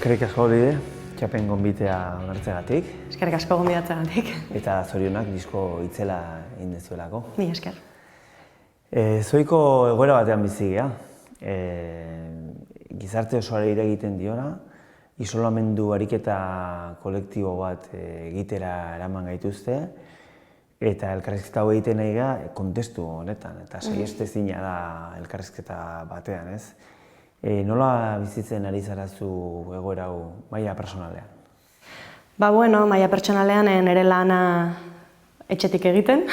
Eskerrik asko Olide, txapen gonbitea onartzeagatik. Eskerrik asko gonbidatzeagatik. Eta zorionak disko itzela egin dezuelako. Ni esker. Zoiko egoera batean bizi gea. Gizarte osoari egiten diona, isolamendu ariketa kolektibo bat egitera eraman gaituzte, eta elkarrizketa hau egiten nahi gara kontestu honetan, eta saihestezina da elkarrizketa batean, ez? Nola bizitzen ari zarazu egoera hau maila personalean? Maila pertsonalean nire lana etxetik egiten.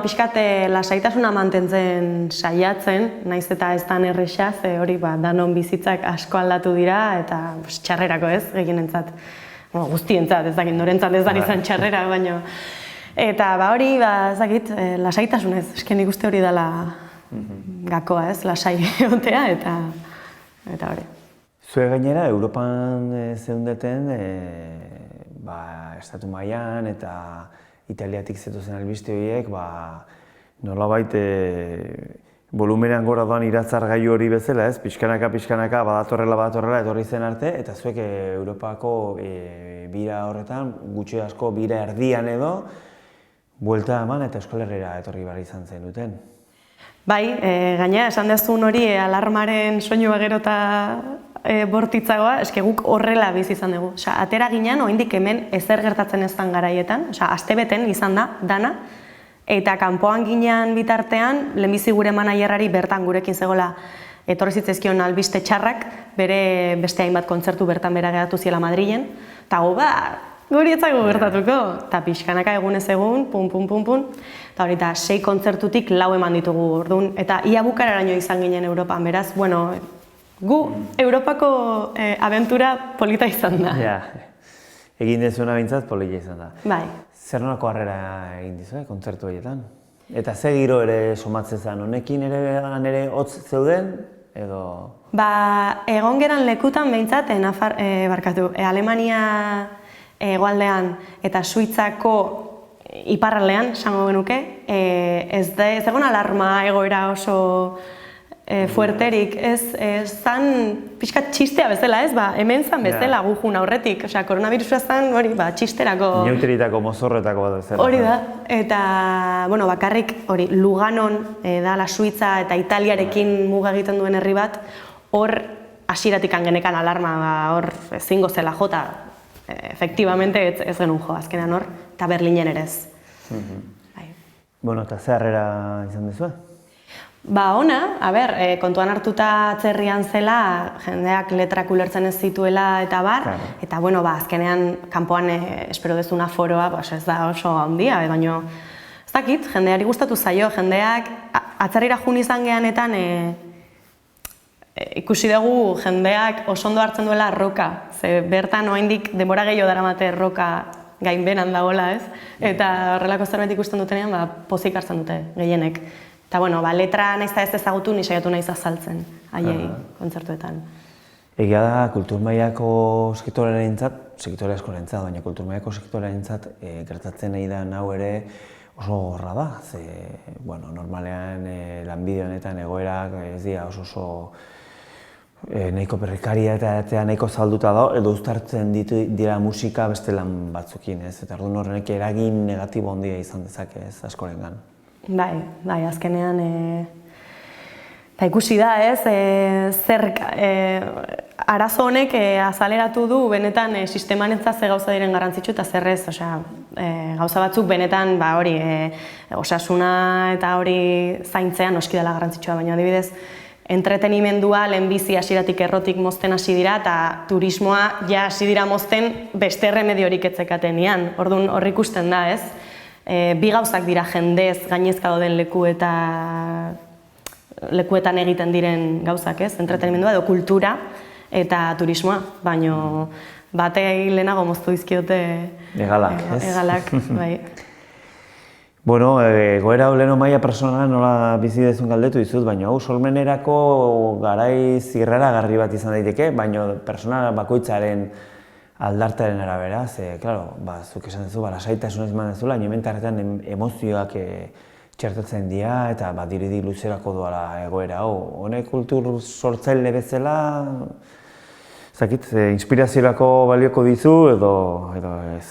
Pixkat lasaitasuna mantentzen saiatzen, naiz eta ez dan erresa, ze hori danon bizitzak asko aldatu dira, eta txarrerako ez, gehienentzat. Guztientzat, ez dakit, norentzat ez dan izan txarrera, baina. Eta hori, ez dakit, lasaitasunez, esken ikuste hori dela gakoa ez, lasai egotea, eta hori. Zue gainera, Europan zeundeten, estatu mailan eta Italiatik zetozen albiste horiek, nolabait volumenean gora doan iratzargailu hori bezala, ez? Pixkanaka, badatorrela, etorri zen arte, eta zuek Europako bira horretan, gutxi asko bira erdian edo, buelta eman eta Euskal Herrira etorri behar izan zen duten. Bai, gainera, esan dezun hori alarmaren soinua gero eta bortitzagoa, eske guk horrela bizi izan dugu. Atera ginen, oraindik hemen ezer gertatzen ez den garaietan, astebeten izan da, dana, eta kanpoan ginen bitartean, lehenbizi gure managerrari bertan gurekin zegoela etorri zitzaizkion albiste txarrak, bere beste hainbat kontzertu bertan bera geratu ziela Madrilen, eta guri etzago gertatuko, eta pixkanaka egunez egun, pum, eta hori eta 6 kontzertutik 4 eman ditugu orduan, eta ia bukararaino izan ginen Europan, beraz, gu Europako abentura polita izan da. Egin dezuena bintzat polita izan da. Bai. Zer nolako harrera egin dizu, kontzertu horietan? Eta ze giro ere somatzen zen, honekin ere hotz zeuden, edo? Egon geran lekutan behintzat, Alemania hegoaldean eta Suitzako iparraldean, esango genuke, ez egon alarma egoera oso fuerterik, ez zan pixkat txistea bezala, ez? Hemen zan bezala gujun aurretik, koronavirusa zan hori txisterako... Neuteritako, mozorretako bat bezala. Hori da, eta bakarrik hori Luganon da la Suitza eta Italiarekin muga egiten duen herri bat, hor hasieratik genekan alarma, hor ezingo zela jota, efektibamente ez genuen jo, azkenean hor, eta Berlinen ere ez. Eta ze harrera izan duzue? Ona, kontuan hartuta atzerrian zela, jendeak letrak ulertzen ez zituela eta eta azkenean kanpoan espero dezuna foroa, ez da oso handia, baina ez dakit, jendeari gustatu zaio, jendeak atzerrira jun izan geanetan ikusi dugu jendeak oso ondo hartzen duela roka, ze bertan oraindik denbora gehiago daramate roka gainbeheran dagoela, ez? Eta horrelako zerbait ikusten dutenean, pozik hartzen dute gehienek. Eta, letra naiz eta ez ezagutu, ni saiatu naiz azaltzen, haiei, kontzertuetan. Egia da, kulturmailako sektore askorentzat, baina kulturmailako sektorearentzat gertatzen nahi da hau ere oso gorra da. Normalean lanbide honetan egoerak ez dira oso nahiko perrekaria eta nahiko zalduta da, edo uztartzen dira musika beste lan batzukin, ez? Eta orduan horrenek eragin negatibo handia izan dezake, ez, askorengan. Bai, azkenean, eta ikusi da, ez, arazo honek azaleratu du benetan sistemanetza ze gauza diren garrantzitsu eta zer ez, gauza batzuk benetan, osasuna eta hori zaintzean noski dela garrantzitsua, baina adibidez, entretenimendua lehenbizi hasieratik errotik mozten hasi dira eta turismoa hasi dira mozten beste erremediorik etzekatenean, orduan hor ikusten da, ez? Bi gauzak dira jendez gainezka dauden lekuetan egiten diren gauzak, ez? Entretenimendua edo kultura eta turismoa, baina batei lehenago moztu dizkiote egalak, ez? Egalak, bai. Goera leheno maila personala nola bizi dezun galdetu dizut, baina sormenerako garai zirraragarri bat izan daiteke, baina persona bakoitzaren aldartearen arabera, ze, zuk esan duzu, lasaitasunez eman dezula, hemen tarretan emozioak txertatzen dira eta badirudi luzerako doala egoera hau. Honek kultur sortzaile bezala, zakit, inspiraziorako balioko dizu edo ez?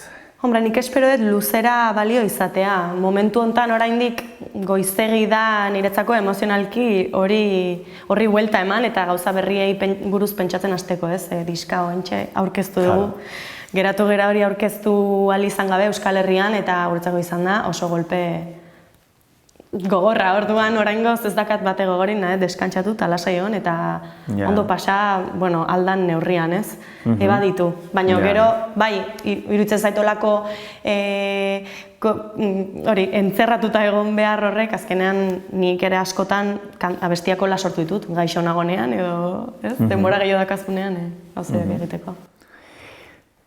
Hombre, nik espero dut luzera balio izatea. Momentu honetan oraindik goizegi da niretzako emozionalki horri buelta eman eta gauza berriei buruz pentsatzen hasteko, ez? Diska oraintxe aurkeztu dugu. Geratu gera hori aurkeztu ahal izan gabe Euskal Herrian eta guretzako izan da oso golpe gogorra. Orduan oraingoz ez dakat bate gogorin, deskantsatu eta lasai egon eta ondo pasa, aldan neurrian, ez? Ebaditu. Baina gero, bai, iruditzen zaitolako entzerratuta egon behar horrek, azkenean nik ere askotan abestiako la sortu ditut, gaixo nagonean edo, ez? Denbora gehiago dakazunean, gauzeak egiteko.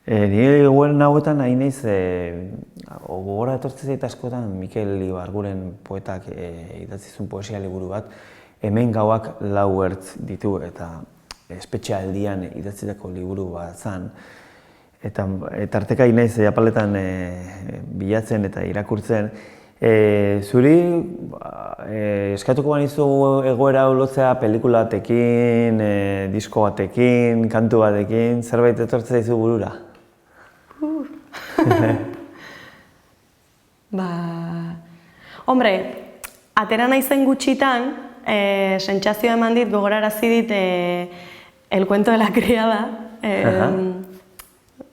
Nire gogoen hauetan nahi naiz, gogora etortzen zait askotan Mikel Ibarguren poetak idatzi zuen poesia liburu bat, hemen gauak 4 ertz ditu eta espetxealdian idatzitako liburu bat zan. Eta arteka naiz apaletan bilatzen eta irakurtzen. Zuri eskatuko banizu egoera hau lotzea pelikula batekin, disko batekin, kantu batekin, zerbait etortzen zaizu burura? Hombre, atera naizen gutxitan, sentsazioa eman dit, gogorarazi dit El cuento de la criada,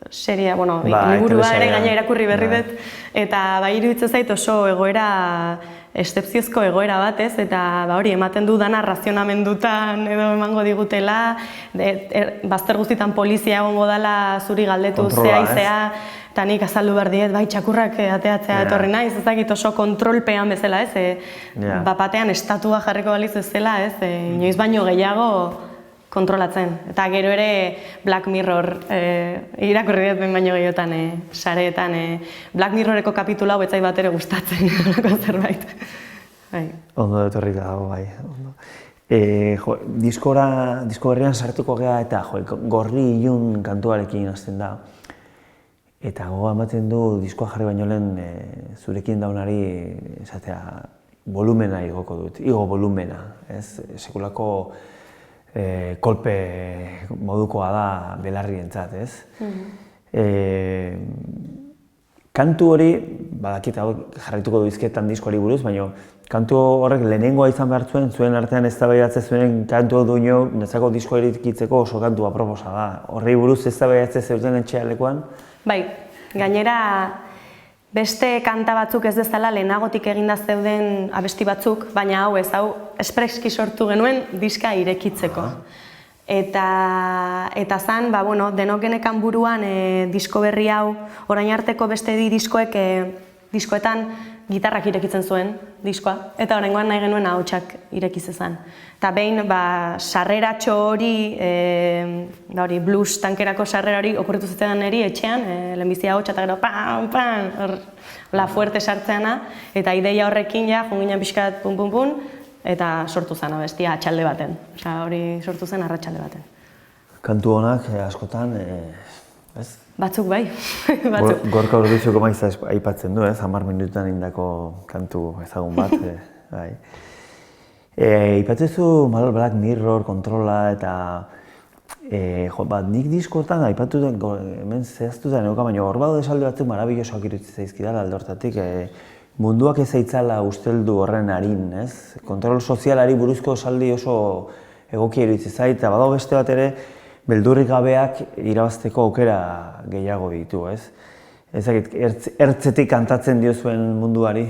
seria, liburua ere gaina irakurri berri dut, eta bai iruditzen zait oso egoera, eszepziozko egoera bat, ez? Eta hori ematen du dana razionamendutan edo emango digutela, bazter guztietan polizia egongo dela zuri galdetu zea izea, eta nik azaldu behar diet, bai, txakurrak ateatzea etorri naiz, ez dakit oso kontrolpean bezala, ez? Bapatean estatua jarriko baliz bezala, ez? Inoiz baino gehiago kontrolatzen. Eta gero ere Black Mirror irakurri dut baino gehiotan sareetan. Black Mirroreko kapitula hau etzai bat ere gustatzen, zerbait. Ondo etorri dago, bai. Disko berrian sartuko gea eta Gorri ilun kantuarekin hasten da. Eta gogoa ematen du diskoa jarri baino lehen zurekin daunari esatea volumena igoko dut, igo volumena, ez? Sekulako kolpe modukoa da belarrientzat, ez? Kantu hori, badakit jarraituko du izketan diskoari buruz, baina kantu horrek lehenengoa izan behar zuen artean eztabaidatzen zuen kantu duño, netzako diskoa irikitzeko oso kantua proposa da. Horri buruz eztabaidatzen zeuden etxealekuan? Bai, gainera beste kanta batzuk ez dezala lehenagotik eginda zeuden abesti batzuk, baina hau ez, hau espreski sortu genuen diska irekitzeko. Eta zan, denok genekan buruan disko berri hau, orain arteko beste diskoetan gitarrak irekitzen zuen diskoa, eta oraingoan nahi genuen ahotsak irekiz ezan. Eta behin, sarreratxo hori, blues tankerako sarrera hori okurritu zitzen niri etxean, lehenbizia ahotsa eta gero pan, la fuerte sartzeana, eta ideia horrekin junginen pixkat pun, eta sortu zen abestia atxalde baten. Hori sortu zen arratsalde baten. Kantu honak askotan, ez? Batzuk bai. Gorka Urbizuko Maiza aipatzen du, 10 minututan indako kantu ezagun bat. Aipatzezu Black Mirror, kontrola eta nik diskotan aipatu hemen zehaztuta neuka, baina hor badu esaldi batzuk marabillosoak iruditzen zaizkidala alde hortatik. Munduak ez zaitzala usteldu horren harin, ez? Kontrol sozialari buruzko esaldi oso egokia iruditzen zait, eta badago beste bat ere beldurrik gabeak irabazteko aukera gehiago ditu, ez? Ertzetik kantatzen diozuen munduari?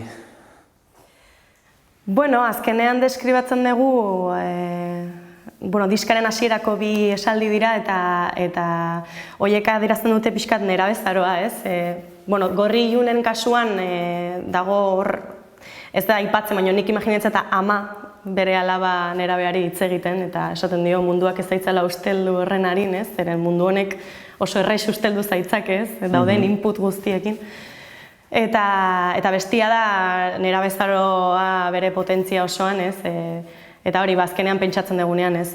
Azkenean deskribatzen dugu, diskaren hasierako bi esaldi dira eta horiek adierazten dute pixkat nerabezaroa, ez? Gorri ilunen kasuan dago hor, ez da aipatzen, baina nik imaginatzen eta ama bere alaba nerabeari hitz egiten, eta esaten dio munduak ez zaitzala usteldu horren harin, ez? Zeren mundu honek oso erraiz usteldu zaitzak, ez? Dauden input guztiekin. Eta bestia da nerabezaroa bere potentzia osoan, ez? Eta hori, azkenean pentsatzen dugunean, ez?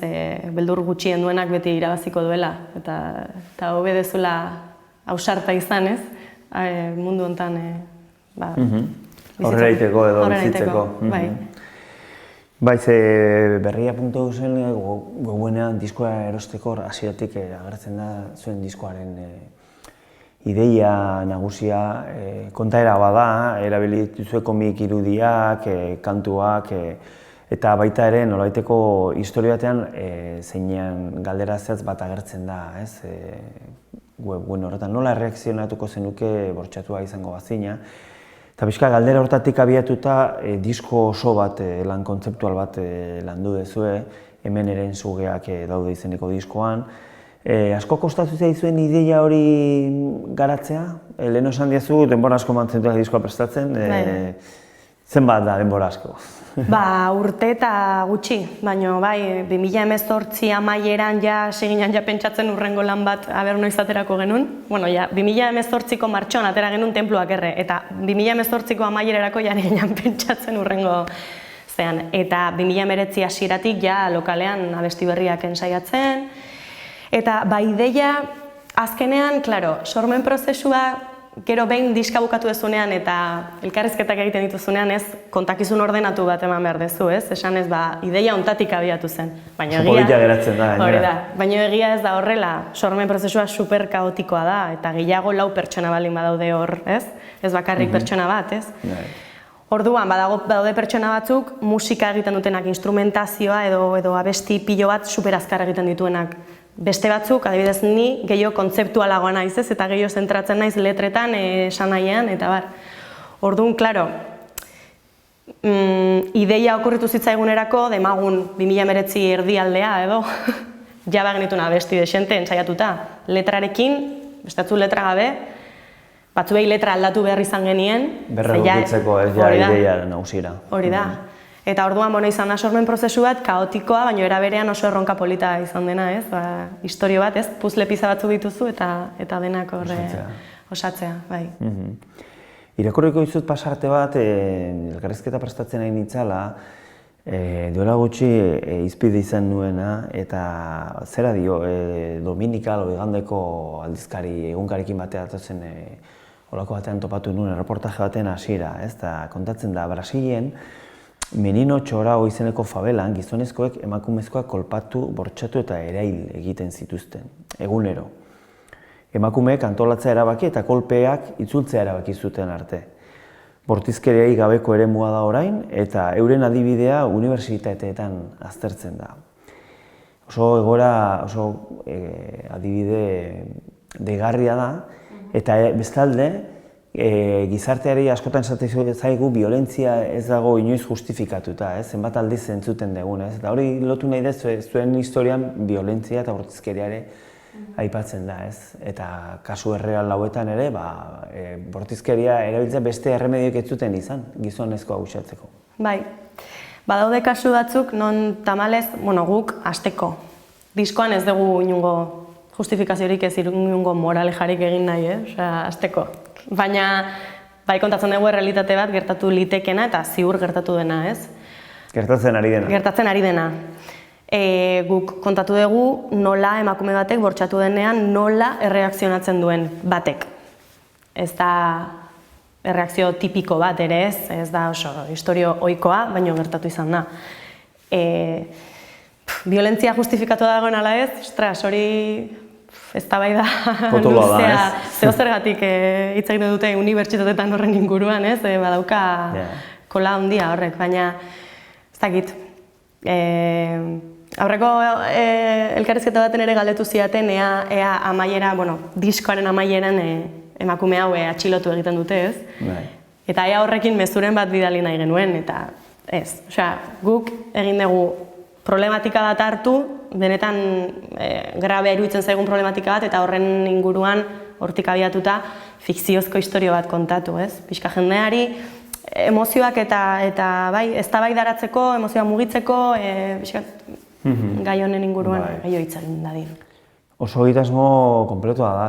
Beldur gutxien duenak beti irabaziko duela, eta hobe dezula ausarta izan, ez? Mundu honetan Horrela iteko edo bizitzeko. Bai. Bai, ze berria.eusen goguenean diskoa erosteko hasieratik agertzen da zuen diskoaren ideia nagusia, kontaera bada, erabili dituzue komik irudiak, kantuak, eta baita ere nolabaiteko historia batean zeinean galdera zehatz bat agertzen da, ez? Webgune horretan, nola erreakzionatuko zenuke bortxatua izango bazina. Eta pixka galdera hortatik abiatuta disko oso bat, lan kontzeptual bat landu duzue, hemen eren zugeak daude izeneko diskoan. Asko kostatu zaizuen ideia hori garatzea? Lehen esan diazu, denbora asko mantzentuak diskoa prestatzen, zenbat da denbora asko? Urte eta gutxi, baina bai, 2018 amaieran ja seginan ja pentsatzen urrengo lan bat aber noiz aterako genuen. Bueno, ja, 2018ko martxoan atera genuen tenpluak erre, eta 2018ko amaierarako ja ginen pentsatzen urrengo zean. Eta 2019 hasieratik ja lokalean abesti berriak ensaiatzen. Eta bai ideia, azkenean, klaro, sormen prozesua gero behin diska bukatu dezunean eta elkarrizketak egiten dituzunean ez kontakizun ordenatu bat eman behar dezu, ez? Esan ez, ideia hontatik abiatu zen. Polita geratzen da, gainera. Baina egia ez da horrela, sormen prozesua super kaotikoa da, eta gehiago 4 pertsona baldin badaude hor, ez? Ez bakarrik pertsona bat, ez? Orduan, badaude pertsona batzuk musika egiten dutenak, instrumentazioa edo abesti pilo bat super azkar egiten dituenak. Beste batzuk, adibidez ni, gehiago kontzeptualagoa naiz ez, eta gehiago zentratzen naiz letretan, esanahiean, eta bar. Orduan, klaro, ideia okurritu zitzaigunerako, demagun 2019 erdialdea edo, jaba genituna abesti desente ensaiatuta. Letrarekin, bestatzu letra gabe, batzuei letra aldatu behar izan genien. Berregukitzeko ez ja ideia nagusiera. Hori da. Eta orduan izan da sormen prozesu bat kaotikoa, baina era berean oso erronka polita izan dena, ez? Istorio bat, ez? Puzle pieza batzu dituzu eta denak horre osatzea, bai. Irakurriko dizut pasarte bat, elkarrizketa prestatzen nahi nitzala, duela gutxi izpide izan nuena, eta zera dio, dominikal igandeko aldizkari egunkarekin batea datozen olako batean topatu nuen erreportaje baten hasiera, ez? Eta kontatzen da, Brasilen, Menino Txorao izeneko favelan gizonezkoek emakumezkoak kolpatu, bortxatu eta erail egiten zituzten, egunero. Emakumeek antolatzea erabaki eta kolpeak itzultzea erabaki zuten arte. Bortizkeriai gabeko eremua da orain eta euren adibidea unibertsitateetan aztertzen da. Oso egoera, oso adibide deigarria da eta bestalde, gizarteari askotan esaten zaigu violentzia ez dago inoiz justifikatuta, zenbat aldiz entzuten dugun, eta hori lotu nahi dut zuen historian violentzia eta bortizkeriare aipatzen da, eta kasu erreal hauetan ere, bortizkeria erabiltzea beste erremedioek ez zuten izan, gizonezkoa uxatzeko. Bai, badaude kasu batzuk non tamalez, guk hasteko. Diskoan ez dugu inungo justifikaziorik ez inungo moralejarik egin nahi, hasteko. Baina, bai kontatzen dugu errealitate bat gertatu litekena eta ziur gertatu dena, ez? Gertatzen ari dena. Gertatzen ari dena. Guk kontatu dugu nola emakume batek bortxatu denean nola erreakzionatzen duen batek. Ez da erreakzio tipiko bat ere ez da oso historio ohikoa, baina gertatu izan da. Violentzia justifikatu dagoen ala ez, ostras, hori ez da bai da luzea, zehozergatik hitz egiten dute unibertsitateetan horren inguruan, ez? Badauka kola handia horrek, baina ez dakit. Aurreko elkarrizketa baten ere galdetu zidaten ea amaiera, diskoaren amaieran emakume hau atxilotu egiten dute, ez? Eta ea horrekin mezuren bat bidali nahi genuen, eta ez. Osea, guk egin dugu problematika bat hartu, benetan grabea iruditzen zaigun problematika bat, eta horren inguruan, hortik abiatuta, fikziozko historio bat kontatu, ez? Pixka jendeari, emozioak eta bai, eztabaidaratzeko, emozioa mugitzeko, gai honen inguruan gehiago hitz egin dadin. Oso egitasmo kompletua da,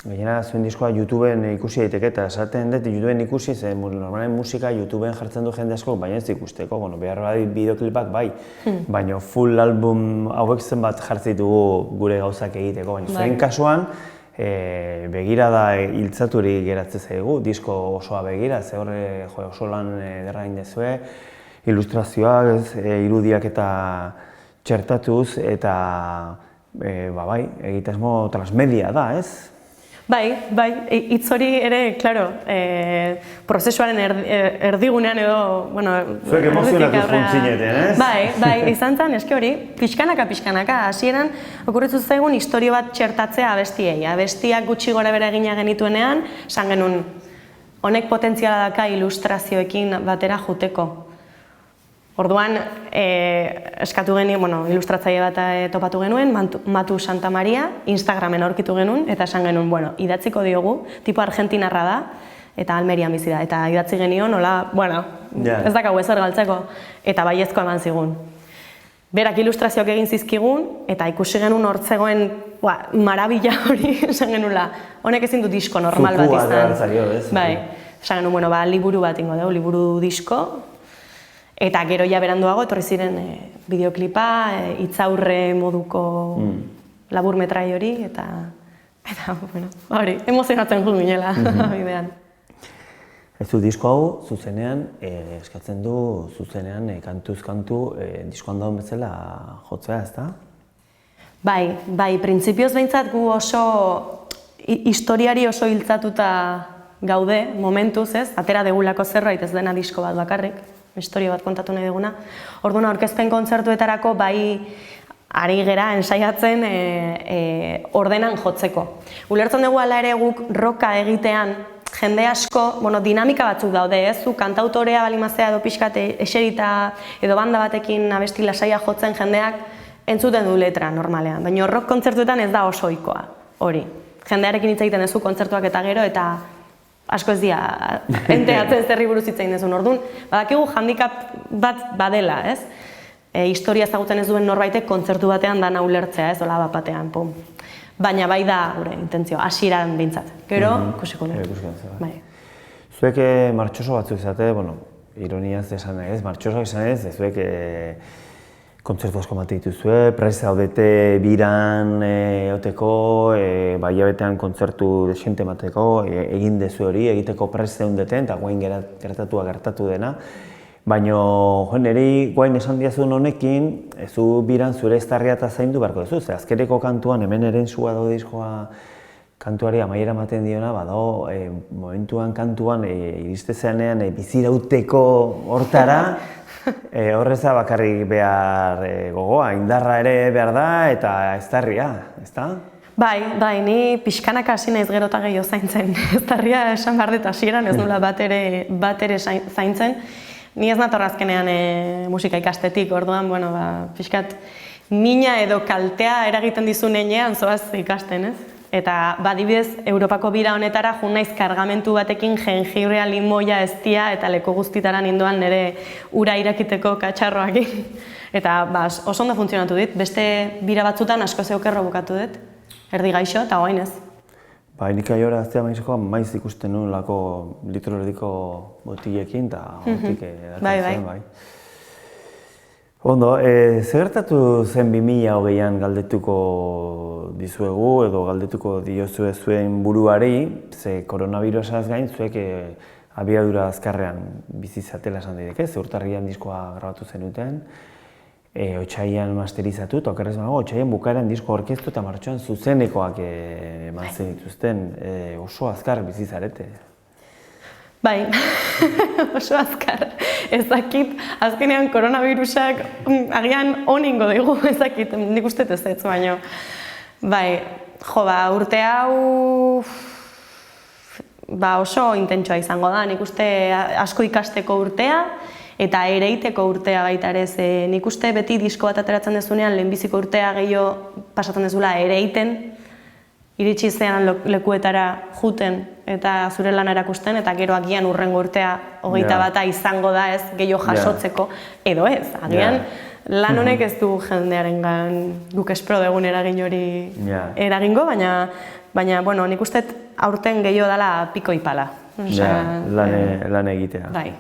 gehiena zuen diskoa YouTubeen ikusi daiteke, eta esaten dut YouTubeen ikusi, normalen musika YouTubeen jartzen du jende asko, baina ez ikusteko, behar badi bideoklipak bai, baina full album hauek zenbat jartzen ditugu gure gauzak egiteko, baina zuen kasuan, begirada hiltzaturi geratzen zaigu, disko osoa begira, ze horre oso lan ederra egin dezue, ilustrazioak, irudiak eta txertatuz, eta egitasmo transmedia da, ez? Bai, hitz hori ere, klaro, prozesuaren erdigunean edo, bueno... Zuek emozionatu funtzineten, ez? Bai, izan zen, eske hori, pixkanaka, hasieran, okurritu zaigun historio bat txertatzea abestiei. Abestiak gutxi gora bera egina genituenean, esan genuen, honek potentziala daka ilustrazioekin batera juteko. Orduan, eskatu genuen, ilustratzaile bat topatu genuen, Matu Santa Maria, Instagramen aurkitu genuen, eta esan genuen, idatziko diogu, tipo argentinarra da, eta Almerian bizi da, eta idatzi genion, ez dakagu ezer galtzeko, eta baiezko eman zigun. Berak ilustrazioak egin zizkigun, eta ikusi genuen hortzegoen marabila hori, esan genuela, honek ezin du disko normal bat izan. Bai, esan genuen, liburu bat ingo dugu, liburu disko, eta gero ja beranduago etorri ziren bideoklipa, hitzaurre moduko laburmetrai hori, eta hori, emozionatzen jo ginela bidean. Ez du disko hau, zuzenean, eskatzen du, zuzenean, kantuz kantu, diskoan daun bezala jotzea, ez da? Bai, printzipioz behintzat gu oso, historiari oso hiltzatuta gaude, momentuz, ez? Atera degulako zerbait ez dena disko bat bakarrik. Historia bat kontatu nahi duguna. Orduan, aurkezpen kontzertuetarako bai ari gera ensaiatzen ordenan jotzeko. Ulertzen dugu ala ere guk roka egitean jende asko, dinamika batzuk daude, ez? Zu kantautorea balimazea edo pixkat eserita edo banda batekin abesti lasaia jotzen jendeak entzuten du letra normalean. Baina rock kontzertuetan ez da oso ohikoa hori. Jendearekin hitz egiten duzu kontzertuak eta gero eta asko ez dira, enteatzen zerri buruz hitz egin dezun. Orduan, badakigu handicap bat badela, ez? Historia ezagutzen ez duen norbaitek kontzertu batean dana ulertzea, ez? Ola bat batean, pum. Baina bai da, gure, intentzio, hasieran behintzat. Gero, ikusiko nahi. Zuek martxoso batzuk izate, ironiaz esan nahi ez, martxosoak esan ez, zuek kontzertu asko mate dituzue, prest zaudete biran eoteko, hilabetean kontzertu desente emateko, egin dezu hori, egiteko prest zeundeten, eta guain gertatu dena. Baina, niri guain esan diazun honekin, zu biran zure eztarria eta zaindu beharko duzu, ze azkereko kantuan, hemen erentzua daude diskoa kantuari amaiera ematen diona, momentuan kantuan iriste zeanean bizirauteko hortara, horreza bakarrik behar gogoa, indarra ere behar da eta eztarria, ezta? Bai, ni pixkanaka hasi naiz gero eta gehiago zaintzen. Eztarria esan behar dut hasieran ez nula bat ere zaintzen. Ni ez nator azkenean musika ikastetik, orduan, pixkat mina edo kaltea eragiten dizun heinean zoaz ikasten, ez? Eta badibidez, Europako bira honetara jun naiz kargamentu batekin jengibrea, limoia, eztia eta leku guztitara nindoan nire ura irakiteko katxarroakin. Eta oso ondo funtzionatu dit, beste bira batzutan asko zeukerro bukatu dut, erdi gaixo eta oain ez. Nik aiora aztea maizeko maiz ikusten nuen lako litro erdiko botilekin eta hortik edatzen bai. Ondo, zer gertatu zen 2020an galdetuko dizuegu edo galdetuko diozue zuen buruari, ze koronavirusaz gain zuek abiadura azkarrean bizi zatela esan daiteke, ze urtarrian diskoa grabatu zenuten, otsailean masterizatu, eta okerrez banago, otsailean bukaeran disko orkestu eta martxoan zuzenekoak eman zen dituzten, oso azkar bizi zarete. Bai, oso azkar. Ez dakit, azkenean koronavirusak agian oningo dugu, ez dakit, nik uste ez baino. Bai, urte hau oso intentsua izango da, nik uste asko ikasteko urtea eta ereiteko urtea baita ere, nik uste beti disko bat ateratzen dezunean lehenbiziko urtea gehiago pasatzen dezula ereiten, iritsi zean lekuetara juten eta zure lana erakusten, eta gero agian urrengo urtea 21 izango da ez gehiago jasotzeko, edo ez, agian lan honek ez du jendearengan guk espero dugun eragin hori eragingo, baina nik uste aurten gehiago dela piko ipala. Lan egitea. Bai.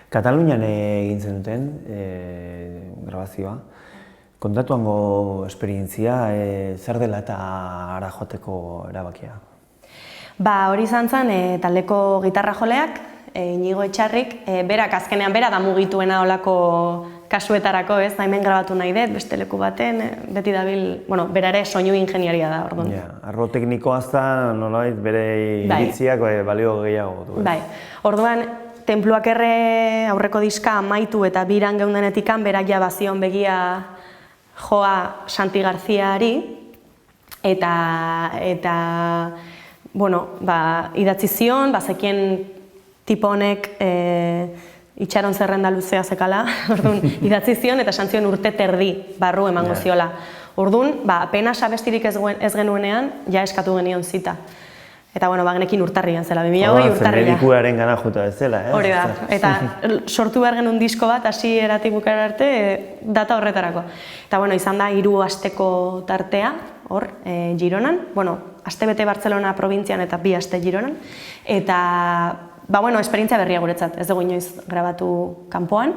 Katalunian egin zenuten grabazioa. Kontatuango esperientzia, zer dela eta ara joateko erabakia? Ba, hori izan zen taldeko gitarra joleak, Inigo Etxarrik, berak azkenean bera da mugituena olako kasuetarako, ez, hemen grabatu nahi dut, beste leku baten, beti dabil, bueno, bera ere soinu ingeniaria da, orduan. Arlo teknikoa da, nolabait bere iritziak balio gehiago du. Bai, orduan, Tenpluak Erre aurreko diska amaitu eta biran geundenetikan berak ja bazion begia joa Santi Garziari eta bueno, idatzi zion, bazekien tipo honek itxaron zerrenda luzea zekala, orduan idatzi zion eta esan zion urte terdi barru emango ziola. Orduan, apenas abestirik ez genuenean, ja eskatu genion zita. Eta, bueno, bagenekin urtarrian zela, 2020 urtarria. Medikuaren gana juta ez zela, eh? Hori da, eta sortu behar genuen disko bat, hasi eratik bukara arte, data horretarako. Eta, bueno, izan da 3 asteko tartea, hor, Gironan. Bueno, aste bete Bartzelona probintzian eta 2 aste Gironan. Eta, bueno, esperientzia berria guretzat, ez dugu inoiz grabatu kanpoan.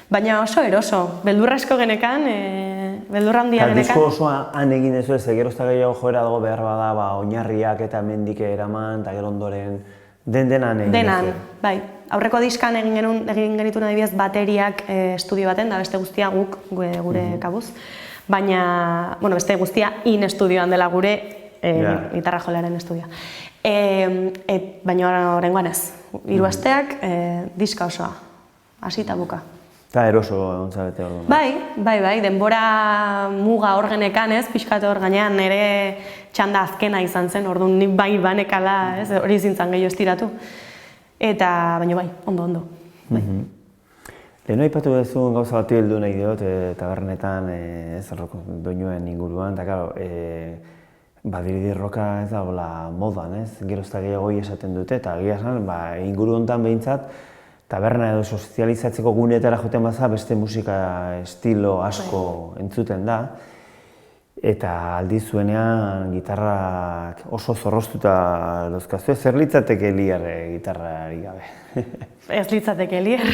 Baina oso eroso, beldurra asko genekan, beldurra handia genekan. Disko osoa han egin ez ez, gero ez da gehiago joera dago behar bada, oinarriak eta mendik eraman, eta gero ondoren, denan egin ez. Denan, bai. Aurreko diskan egin genituen adibidez bateriak estudio baten, da beste guztia guk gure kabuz. Baina, bueno, beste guztia in-estudioan dela gure gitarra jolearen estudioa. Baina oraingoan ez, 3 asteak diska osoa, hasi eta buka. Eta eroso ontzabete orduan. Bai, denbora muga hor genekan ez, pixkate hor gainean nire txanda azkena izan zen, orduan nik bai banekala, ez, hori zintzen gehiago estiratu. Eta, baina bai, ondo. Lehenu aipatu duzun gauza bati heldu nahi diot, tabernetan, ez, doinuen inguruan, eta karo, badiridi roka ez da modan, ez, gero ez da gehiago esaten dute, eta egia esan, inguru honetan behintzat, taberna edo sozializatzeko guneetara joten baza beste musika estilo asko entzuten da. Eta aldi zuenean gitarrak oso zorroztuta dauzkazu. Zer litzateke liar gitarrari gabe? Ez litzateke liar.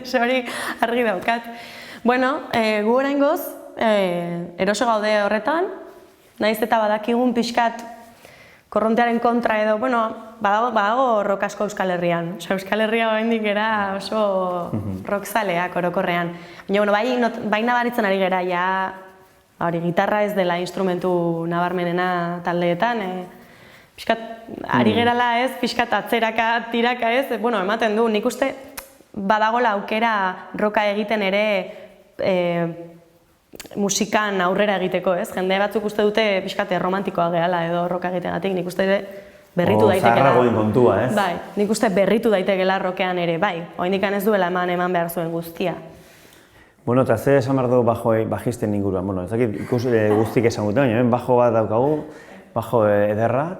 Hori argi daukat. Bueno, gu oraingoz eroso gaude horretan, nahiz eta badakigun pixkat korrontearen kontra edo, bueno, badago rock asko Euskal Herrian. Euskal Herria oraindik era oso rockzaleak orokorrean. Baina, bai nabaritzen ari gera, ja, gitarra ez dela instrumentu nabarmenena taldeetan. Pixkat, ari gerala ez, pixkat atzeraka, tiraka ez, bueno, ematen du, nik uste badagola aukera roka egiten ere musikan aurrera egiteko, ez? Jende batzuk uste dute pixkate romantikoa gehala edo roka egitegatik, nik uste berritu daitekela. Zaharragoen kontua, ez? Bai, nik uste berritu daitekela rokean ere, bai. Oraindik ez duela eman behar zuen guztia. Bueno, eta ze esan behar du bajisten inguruan. Bueno, ez dakit ikus guztik esan gute, baina bajo bat daukagu, bajo ederra,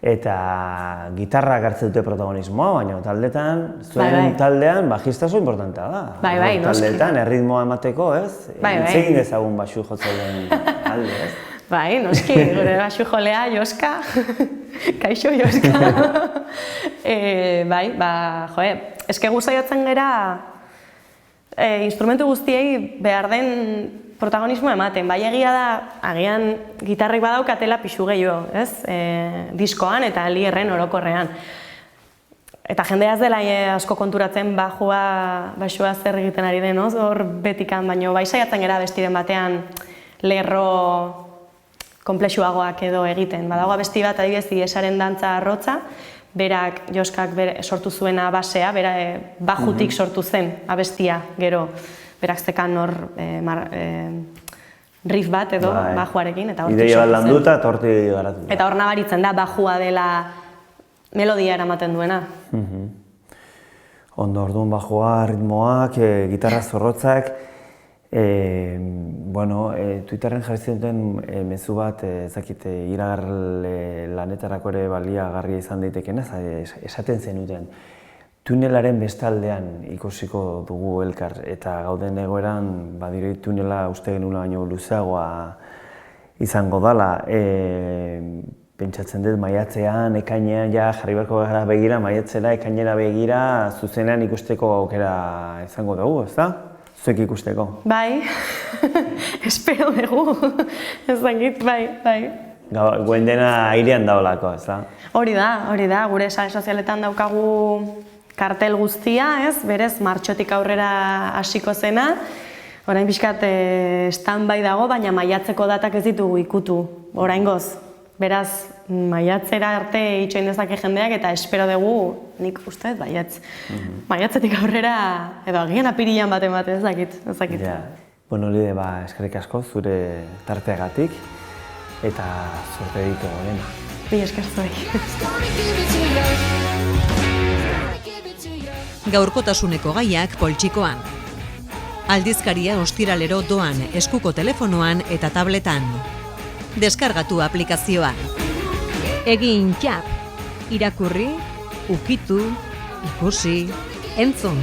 eta gitarrak hartzen dute protagonismoa, baina taldetan, zuen taldean bajista oso importantea da. Bai, noski. Taldetan, erritmoa emateko, ez? Itzegin dezagun baxu jotzaileen alde, ez? Bai, noski, gure baxu jolea, Joska, kaixo Joska. Bai, joe, eske guzaiatzen gera instrumentu guztiei behar den protagonismoa ematen. Bai egia da, agian gitarrik badaukatela pixu gehiago, ez? Diskoan eta lierren orokorrean. Eta jendea ez dela asko konturatzen baxua zer egiten ari den, hor betikan, baino bai saiatzen gera bestiren batean lerro konplexuagoak edo egiten. Badago abesti bat adibidez Iesaren dantza arrotza, berak Joskak sortu zuena basea, bajutik sortu zen abestia gero. Berak zekan hor riff bat edo bajuarekin, eta hortik sortu zen. Ideia bat landuta eta hortik garatu. Eta hor nabaritzen da bajua dela melodia eramaten duena. Ondo, orduan bajua, ritmoak, gitarra zorrotzak. Twitterren jarri zuten mezu bat, ezakite, iragar lanetarako ere baliagarria izan daitekena, esaten zenuten. Tunelaren bestaldean ikusiko dugu elkar, eta gauden egoeran badire tunela uste genula baino luzeagoa izango dela. Pentsatzen dut maiatzean, ekainean jarri beharko gara begira, maiatzera, ekainera begira, zuzenean ikusteko aukera izango dugu, ez da? Zuek ikusteko. Bai, espero dugu, ez dakit, bai. Guen dena airean daolako, ez da? Hori da, gure sare sozialetan daukagu kartel guztia, ez? Berez, martxotik aurrera hasiko zena. Orain pixkat stand-by dago, baina maiatzeko datak ez ditugu ikutu, oraingoz. Beraz, maiatzera arte itxoin dezake jendeak eta espero dugu, nik uste, maiatzetik aurrera, edo agian apirilan baten ez dakit. Bueno, Lide, eskerrik asko zure tarteagatik eta zorte ditu gorena. Bi esker zuek. Gaurkotasuneko gaiak poltsikoan. Aldizkaria ostiralero doan eskuko telefonoan eta tabletan. Deskargatu aplikazioa. Egin txap. Irakurri, ukitu, ikusi, entzun.